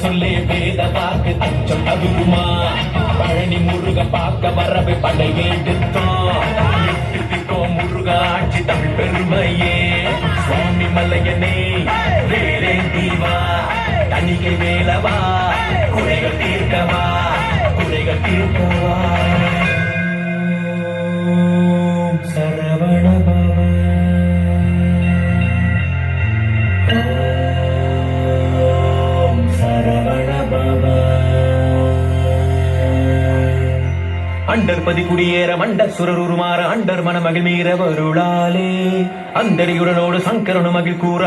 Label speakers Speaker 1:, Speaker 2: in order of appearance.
Speaker 1: சொல்லே வேத வாக்கு அச்சம் தகுமா பழனி முருக பார்க்க வரவை படை எடுத்தோம் எட்டுக்கோ முருக ஆட்சி தமிழ் பெருமையே சுவாமி மலையனே வேலே தீவா தணிகை வேலவா குறைகள் தீர்க்கவா குறைகள் தீர்க்கவா சரவண அண்டர் பதி குடியேற மண்டர் சுரருமாற அண்டர் மனமகிழ் மீற வருளாலே அந்தரியுடனோடு சங்கரனு மகிழ் கூற